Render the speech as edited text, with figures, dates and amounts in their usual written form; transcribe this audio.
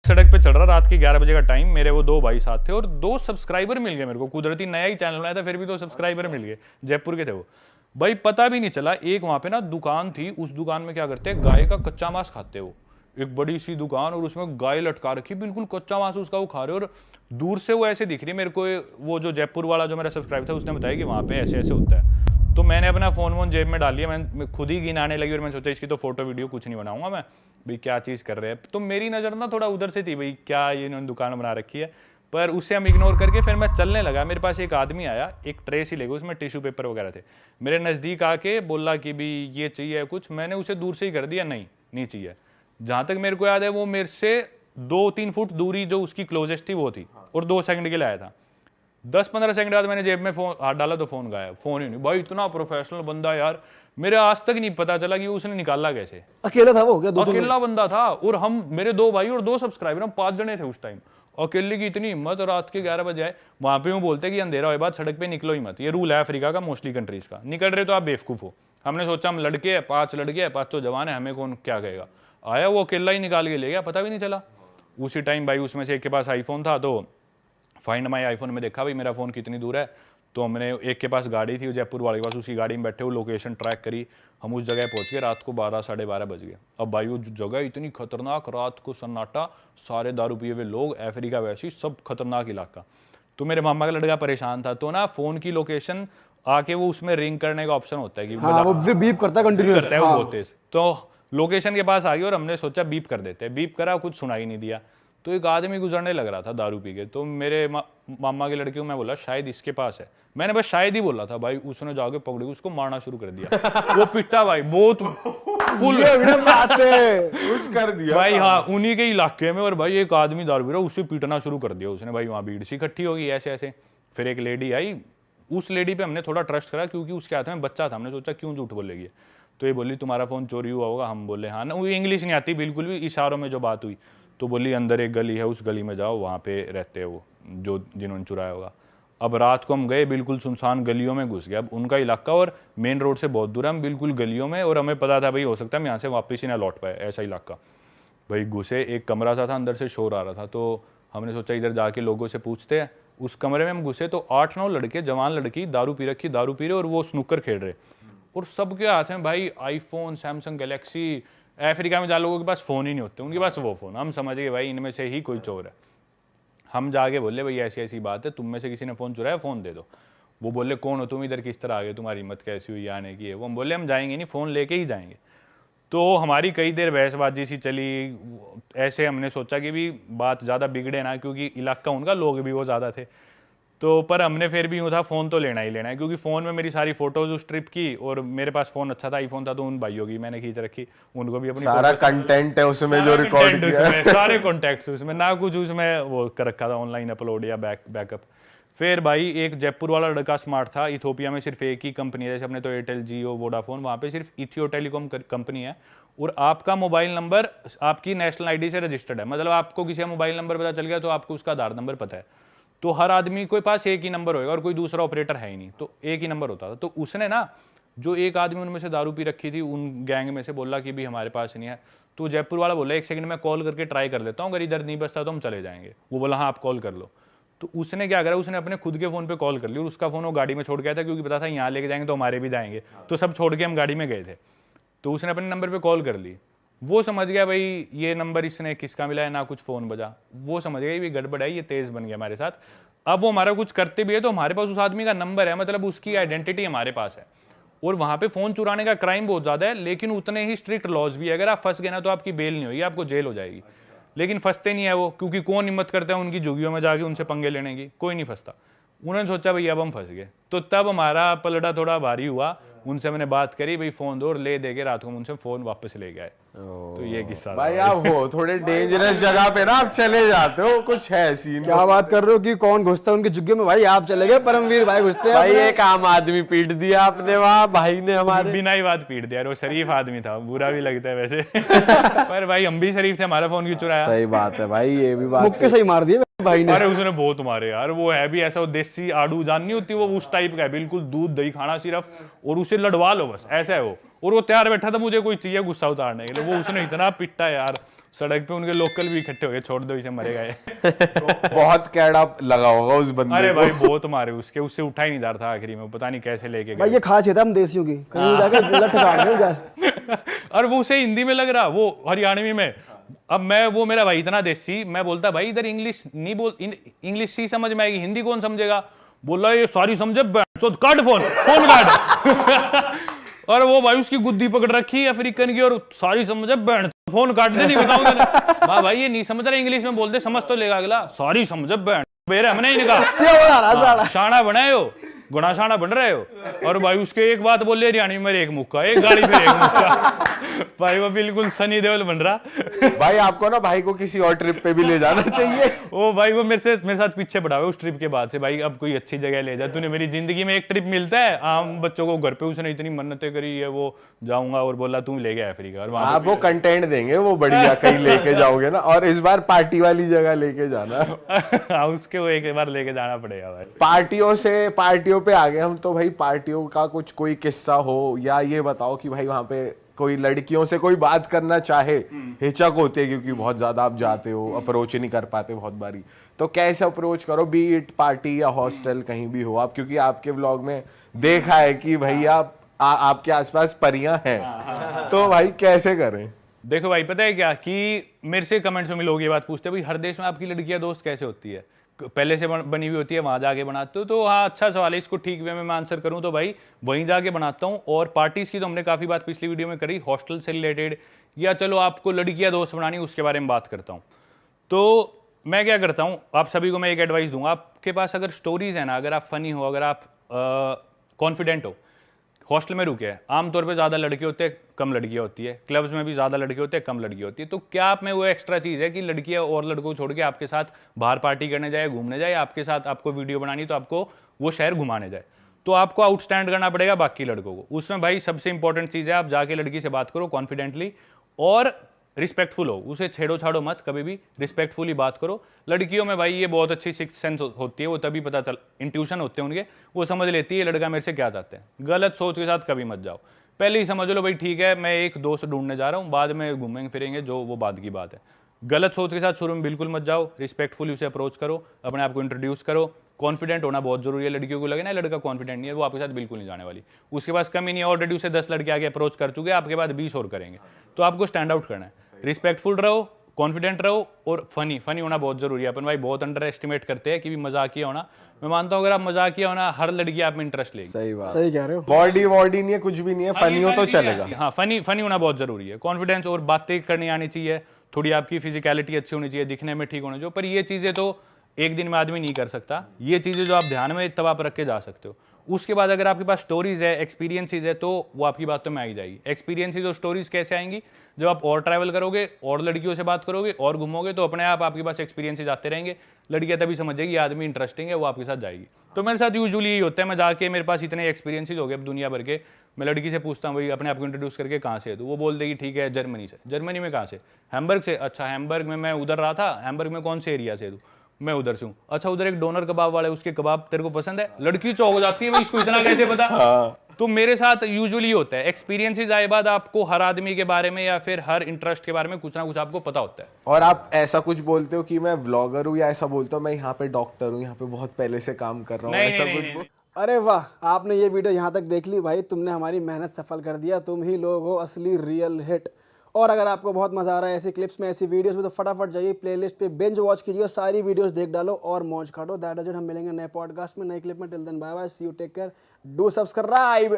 सड़क पे चल रहा, रात के 11 बजे का टाइम, मेरे वो 2 भाई साथ थे और 2 सब्सक्राइबर मिल गए मेरे को। कुदरती नया ही चैनल बनाया था, फिर भी 2 सब्सक्राइबर मिल गए, जयपुर के थे वो भाई। पता भी नहीं चला, एक वहां पे ना दुकान थी, उस दुकान में क्या करते हैं, गाय का कच्चा मांस खाते हो, एक बड़ी सी दुकान और उसमें गाय लटका रखी, बिल्कुल कच्चा मांस उसका वो खा रहे, और दूर से वो ऐसे दिख रही है मेरे को। वो जो जयपुर वाला जो मेरा सब्सक्राइबर था उसने बताया कि वहाँ पे ऐसे ऐसे होता है। तो मैंने अपना फोन वोन जेब में डाल लिया, मैं खुद ही गिनाने लगी और मैंने सोचा इसकी तो फोटो वीडियो कुछ नहीं बनाऊंगा मैं, भाई क्या चीज़ कर रहे हैं। तो मेरी नज़र ना थोड़ा उधर से थी, भाई क्या ये इन्होंने दुकान बना रखी है, पर उसे हम इग्नोर करके फिर मैं चलने लगा। मेरे पास एक आदमी आया, एक ट्रे सी लेके, उसमें टिश्यू पेपर वगैरह थे, मेरे नज़दीक आके बोला कि भी ये चाहिए कुछ। मैंने उसे दूर से ही कर दिया, नहीं चाहिए। जहाँ तक मेरे को याद है वो मेरे से 2-3 फुट दूरी जो उसकी क्लोजेस्ट थी वो थी, और 2 सेकंड के लिए आया था। 10-15 सेकंड बाद मैंने जेब में फोन हाथ डाला तो फोन गायब, फोन ही नहीं। भाई इतना प्रोफेशनल बंदा यार, मेरे आज तक नहीं पता चला कि उसने निकाला कैसे। अकेला था वो क्या? अकेला बंदा था, और हम मेरे 2 भाई और 2 सब्सक्राइबर, हम 5 जने थे उस टाइम। अकेले की इतनी हिम्मत, और रात के 11 बजे आए। वहां पे वो बोलते कि अंधेरा होए बाद सड़क पे निकलो ही मत, ये रूल है अफ्रीका का, मोस्टली कंट्रीज का। निकल रहे तो आप बेवकूफ हो। हमने सोचा हम लड़के हैं, 5 लड़के हैं, 5 जवान है, हमें कौन क्या कहेगा। आया वो अकेला ही निकाल के ले गया, पता भी नहीं चला। उसी टाइम भाई उसमें से एक के पास आईफोन था, तो फाइंड माई आईफोन में देखा भाई मेरा फोन कितनी दूर है। तो हमने एक के पास गाड़ी थी जयपुर वाले के पास, उसी गाड़ी में बैठे हुए लोकेशन ट्रैक करी, हम उस जगह पहुंच गए। रात को 12-12:30 बज गए। अब भाई वो जगह इतनी खतरनाक, रात को सन्नाटा, सारे दारू पिए हुए लोग, अफ्रीका वैसी, सब खतरनाक इलाका। तो मेरे मामा का लड़का परेशान था, तो ना फोन की लोकेशन आके वो उसमें रिंग करने का ऑप्शन होता है कि हाँ, वो फिर बीप करता है कंटिन्यूअस, करता है वो बहुत तेज। तो लोकेशन के पास आ गई और हमने सोचा बीप कर देते हैं। बीप करा, कुछ सुनाई नहीं दिया। तो एक आदमी गुजरने लग रहा था दारू पी के, तो मेरे मामा के लड़के को मैं बोला शायद इसके पास है, मैंने बस शायद ही बोला था भाई। उसने जाके पकड़ी, उसको मारना शुरू कर दिया। वो पिटा भाई बहुत फुल कुछ कर दिया भाई, हाँ उन्हीं के इलाके में। और भाई एक आदमी दारू पी रहा, उसे पीटना शुरू कर दिया उसने भाई। वहाँ भीड़ सी इकट्ठी होगी ऐसे ऐसे। फिर एक लेडी आई, उस लेडी पे हमने थोड़ा ट्रस्ट करा क्योंकि उसके हाथ में बच्चा था। हमने सोचा क्यों झूठ बोलेगी, तो ये बोली तुम्हारा फोन चोरी हुआ होगा। हम बोले हाँ ना, वो इंग्लिश नहीं आती बिल्कुल भी, इशारों में जो बात हुई। तो बोली अंदर एक गली है, उस गली में जाओ, वहाँ पे रहते हैं वो जो जिन्होंने चुराया होगा। अब रात को हम गए, बिल्कुल सुनसान गलियों में घुस गया। अब उनका इलाका और मेन रोड से बहुत दूर है, हम बिल्कुल गलियों में, और हमें पता था भाई हो सकता है हम यहाँ से वापस ही ना लौट पाए, ऐसा इलाका। भाई घुसे, एक कमरा सा था, अंदर से शोर आ रहा था। तो हमने सोचा इधर जाके लोगों से पूछते हैं। उस कमरे में हम घुसे तो 8-9 लड़के, जवान लड़की, दारू पी रहे, और वो स्नूकर खेल रहे, और सबके हाथ में भाई आईफोन, सैमसंग गैलेक्सी। अफ्रीका में जहाँ लोगों के पास फ़ोन ही नहीं होते, उनके पास वो फ़ोन। हम समझ गए भाई इनमें से ही कोई चोर है। हम जाके बोले भाई ऐसी ऐसी बात है, तुम में से किसी ने फ़ोन चुराया, फ़ोन दे दो। वो बोले कौन हो तुम, इधर किस तरह आ गए, तुम्हारी हिम्मत कैसी हुई आने की है। वो हम बोले हम जाएंगे नहीं, फ़ोन लेके ही जाएंगे। तो हमारी कई देर बहसबाजी सी चली। ऐसे हमने सोचा कि भी बात ज़्यादा बिगड़े ना, क्योंकि इलाका उनका, लोग भी वो ज़्यादा थे। तो पर हमने फिर भी यूँ था फ़ोन तो लेना ही लेना है, क्योंकि फ़ोन में मेरी सारी फोटोज़ उस ट्रिप की, और मेरे पास फ़ोन अच्छा था, आईफोन था, तो उन भाइयों की मैंने खींच रखी, उनको भी अपनी सारा कंटेंट है उसमें जो रिकॉर्ड किया है। सारे कॉन्टैक्ट्स उसमें, ना कुछ उसमें वो कर रखा था ऑनलाइन अपलोड या बैकअप। फिर भाई एक जयपुर वाला लड़का स्मार्ट था। इथोपिया में सिर्फ एक ही कंपनी है, जैसे अपने तो एयरटेल, जियो, वोडाफोन, वहाँ पे सिर्फ इथियो टेलीकॉम कंपनी है, और आपका मोबाइल नंबर आपकी नेशनल आईडी से रजिस्टर्ड है। मतलब आपको किसी का मोबाइल नंबर पता चल गया तो आपको उसका आधार नंबर पता है। तो हर आदमी के पास एक ही नंबर होगा, और कोई दूसरा ऑपरेटर है ही नहीं, तो एक ही नंबर होता था। तो उसने ना, जो एक आदमी उनमें से दारू पी रखी थी उन गैंग में से, बोला कि भी हमारे पास नहीं है। तो जयपुर वाला बोला 1 सेकंड में कॉल करके ट्राई कर लेता हूँ, अगर इधर नहीं बचता तो हम चले जाएंगे। वो बोला हाँ आप कॉल कर लो। तो उसने क्या करा, उसने अपने खुद के फ़ोन पे कॉल कर ली, और उसका फ़ोन वो गाड़ी में छोड़ गया था, क्योंकि पता था यहाँ लेके जाएंगे तो हमारे भी जाएंगे, तो सब छोड़ के हम गाड़ी में गए थे। तो उसने अपने नंबर पे कॉल कर ली। वो समझ गया भाई ये नंबर इसने किसका मिला है, ना कुछ फ़ोन बजा। वो समझ गया ये गड़बड़ है, ये तेज़ बन गया हमारे साथ। अब वो हमारा कुछ करते भी है तो हमारे पास उस आदमी का नंबर है, मतलब उसकी आइडेंटिटी हमारे पास है। और वहाँ पे फ़ोन चुराने का क्राइम बहुत ज़्यादा है, लेकिन उतने ही स्ट्रिक्ट लॉज भी है। अगर आप फंस गए ना तो आपकी बेल नहीं होगी, आपको जेल हो जाएगी। लेकिन फंसते नहीं है वो, क्योंकि कौन हिम्मत करता है उनकी झुग्गियों में जाके उनसे पंगे लेने की, कोई नहीं फंसता। उन्होंने सोचा भाई अब हम फंस गए, तो तब हमारा पलड़ा थोड़ा भारी हुआ। उनसे मैंने बात करी, भाई फ़ोन दो, और ले दे के रात को उनसे फ़ोन वापस ले गए। तो ये किस्सा भाई आप हो थोड़े डेंजरस जगह पे ना आप चले जाते हो, कुछ है सीन। क्या बात कर रहे हो कि कौन घुसता है उनकी झुग्गियों में? भाई आप चले गए, परमवीर भाई घुसते हैं भाई एक आम आदमी पीट दिया आपने वहाँ, भाई ने हमारे बिना ही बात पीट दिया। वो शरीफ आदमी था, बुरा भी लगता है वैसे। पर भाई हम भी शरीफ से, हमारा फोन क्यों चुराया? सही बात है भाई, ये भी बात मुक्के सही मार दिए भाई ने। अरे उसने बहुत मारे यार। वो है भी ऐसा, वो देसी आड़ू जान नहीं होती, वो उस टाइप का है, बिल्कुल दूध दही खाना सिर्फ, और उसे लड़वा लो बस, ऐसा है वो। और वो तैयार बैठा था मुझे कोई चाहिए गुस्सा उतारने के लिए। वो उसने इतना पिटा यार, सड़क पे उनके लोकल भी इकट्ठे हो गए, छोड़ दो इसे मरेगा ये। बहुत कैड़ा लगा होगा उस बंदे अरे को। भाई बहुत मारे उसके, उससे उठा ही नहीं जा रहा था आखिरी में, पता नहीं कैसे लेके भाई गए। ये खासियत है हम देसियों की, कहीं जाके लठ काट दे जा। और वो उसे हिंदी में लग रहा, वो हरियाणवी में। अब मैं, वो मेरा भाई इतना देसी, मैं बोलता भाई इधर इंग्लिश नहीं बोल, इंग्लिश ही समझ में आएगी, हिंदी कौन समझेगा। बोला ये सारी समझे, काट फोन, फोन काट। और वो भाई उसकी गुद्दी पकड़ रखी है अफ्रीकन की, और सारी समझे, बैंड फोन काट दे, नहीं बताऊंगा। वाह भाई ये नहीं समझ रहा, इंग्लिश में बोलते समझ तो लेगा अगला, सारी समझे बैंड बेरे हमने ही निकाला। ये बना रहा साला। शाना बनाए हो, गुणा शाना बन रहे हो। और भाई उसके एक बात बोल ले हरियाणवी में, एक मुक्का, एक गाड़ी पे एक मुक्का। भाई वो बिल्कुल सनी देओल बन रहा। भाई आपको ना भाई को किसी और ट्रिप पे भी ले जाना चाहिए। ओ भाई वो मेरे साथ पीछे पड़ा हुआ उस ट्रिप के बाद से। भाई अब कोई अच्छी जगह ले जा, तूने मेरी जिंदगी में एक ट्रिप मिलता है आम बच्चों को घर पे, उसने इतनी मन्नतें करी है, वो जाऊंगा और बोला तू ले गया अफ्रीका। और वहां आपको कंटेंट देंगे वो बढ़िया, कहीं लेके जाओगे ना, और इस बार पार्टी वाली जगह लेके जाना। उसके वो एक बार लेके जाना पड़ेगा भाई। पार्टियों पे आ गए हम तो भाई, पार्टियों का कुछ कोई किस्सा हो, या ये बताओ कि भाई वहां पे कोई लड़कियों से कोई बात करना चाहे, हिचक होती है क्योंकि बहुत ज्यादा आप जाते हो, अप्रोच नहीं कर पाते बहुत बारी, तो कैसे अप्रोच करो, बी इट पार्टी या हॉस्टल कहीं भी हो आप, क्योंकि आपके व्लॉग में देखा है कि भैया आपके आसपास परियां हैं, तो भाई कैसे करें। देखो भाई पता है क्या, कि मेरे से कमेंट्स में लोग ये बात पूछते हैं भाई हर देश में आपकी लड़कियां दोस्त कैसे होती है, पहले से बनी हुई होती है, वहां जाके बनाते हो। तो हाँ अच्छा सवाल है, इसको ठीक वे में मैं आंसर करूं तो भाई वहीं जाके बनाता हूं। और पार्टीज की तो हमने काफी बात पिछली वीडियो में करी, हॉस्टल से रिलेटेड, या चलो आपको लड़कियां दोस्त बनानी उसके बारे में बात करता हूं। तो मैं क्या करता हूं, आप सभी को मैं एक एडवाइस दूंगा, आपके पास अगर स्टोरीज है ना, अगर आप फनी हो, अगर आप कॉन्फिडेंट हो, हॉस्टल में रुके हैं, आमतौर पे ज़्यादा लड़के होते हैं कम लड़कियां होती है, क्लब्स में भी ज़्यादा लड़के होते हैं कम लड़कियां होती है। तो क्या आप में वो एक्स्ट्रा चीज़ है कि लड़कियां और लड़कों को छोड़ के आपके साथ बाहर पार्टी करने जाए, घूमने जाए, आपके साथ आपको वीडियो बनानी तो आपको वो शहर घुमाने जाए, तो आपको आउटस्टैंड करना पड़ेगा बाकी लड़कों को। उसमें भाई सबसे इंपॉर्टेंट चीज़ है, आप जाके लड़की से बात करो कॉन्फिडेंटली और रिस्पेक्टफुल हो, उसे छेड़ो छाड़ो मत, कभी भी रिस्पेक्टफुली बात करो। लड़कियों में भाई ये बहुत अच्छी सिक्स सेंस होती है, वो तभी पता चल, इंट्यूशन होते हैं उनके, वो समझ लेती है लड़का मेरे से क्या चाहते हैं। गलत सोच के साथ कभी मत जाओ, पहले ही समझ लो भाई ठीक है मैं एक दोस्त ढूंढने जा रहा हूँ, बाद में घूमेंगे फिरेंगे, जो वो बाद की बात है। गलत सोच के साथ शुरू में बिल्कुल मत जाओ, रिस्पेक्टफुली उसे अप्रोच करो, अपने आप को इंट्रोड्यूस करो। कॉन्फिडेंट होना बहुत जरूरी है, लड़कियों को लगे ना लड़का कॉन्फिडेंट नहीं है, वो आपके साथ बिल्कुल नहीं जाने वाली, उसके पास कमी नहीं है, ऑलरेडी उसे 10 लड़के आगे अप्रोच कर चुके हैं, आपके बाद 20 और करेंगे। तो आपको स्टैंड आउट करना है, रिस्पेक्टफुल रहो, कॉन्फिडेंट रहो और फनी होना बहुत जरूरी है। अपन भाई बहुत अंडर एस्टिमेट करते हैं कि भी मजाकिया होना, मैं मानता हूँ अगर आप मजाकिया होना, हर लड़की आप में इंटरेस्ट लेगी। सही बात, सही कह रहे हो। बॉडी नहीं है, कुछ भी नहीं है, फनी हो तो चलेगा। हाँ फनी होना बहुत जरूरी है, कॉन्फिडेंस और बातें करनी आनी चाहिए, थोड़ी आपकी फिजिकलिटी अच्छी होनी चाहिए, दिखने में ठीक होना चाहिए। पर ये चीजें तो एक दिन में आदमी नहीं कर सकता, ये चीजें जो आप ध्यान में तब आप रख के जा सकते हो। उसके बाद अगर आपके पास स्टोरीज है, एक्सपीरियंसेस है, तो वो आपकी बातों में आई जाएगी। एक्सपीरियंसेस और स्टोरीज कैसे आएंगी, जब आप और ट्रैवल करोगे और लड़कियों से बात करोगे और घूमोगे, तो अपने आप आपके पास एक्सपीरियंसेस आते रहेंगे, लड़कियां तभी समझेगी ये आदमी इंटरेस्टिंग है, वो आपके साथ जाएगी। तो मेरे साथ यूजुअली यही होता है, मैं जाके मेरे पास इतने एक्सपीरियंसेस हो गए दुनिया भर के, मैं लड़की से पूछता हूँ भाई अपने आप को इंट्रोड्यूस करके कहाँ से है, तो वो बोल देगी ठीक है जर्मनी से। जर्मनी में कहाँ से? हैम्बर्ग से। अच्छा हैम्बर्ग में मैं उधर रहा था, हैम्बर्ग में कौन से एरिया से? तू? मैं उधर से हूँ। अच्छा उधर एक डोनर कबाब वाला है, उसके कबाब तेरे को पसंद है? लड़की चौंक हो जाती है भाई इसको इतना कैसे पता। तो मेरे साथ यूजुअली होता है, एक्सपीरियंसेस आए बाद आपको हर आदमी के बारे में या फिर हर इंटरेस्ट के बारे में कुछ ना कुछ आपको पता होता है। और आप ऐसा कुछ बोलते हो कि मैं व्लॉगर हूँ, या ऐसा बोलते हो मैं यहाँ पे डॉक्टर हूँ, यहाँ पे बहुत पहले से काम कर रहा हूँ, ऐसा कुछ? अरे वाह, आपने ये वीडियो यहाँ तक देख ली भाई, तुमने हमारी मेहनत सफल कर दिया, तुम ही लोग हो असली रियल हिट। और अगर आपको बहुत मजा आ रहा है ऐसी क्लिप्स में, ऐसी वीडियोस में, तो फटाफट जाइए प्लेलिस्ट पे बिंज वॉच कीजिए, सारी वीडियोस देख डालो और मौज काटो। दैट इज इट, हम मिलेंगे नए पॉडकास्ट में, नए क्लिप में। Till then bye bye, see you, take care, do subscribe.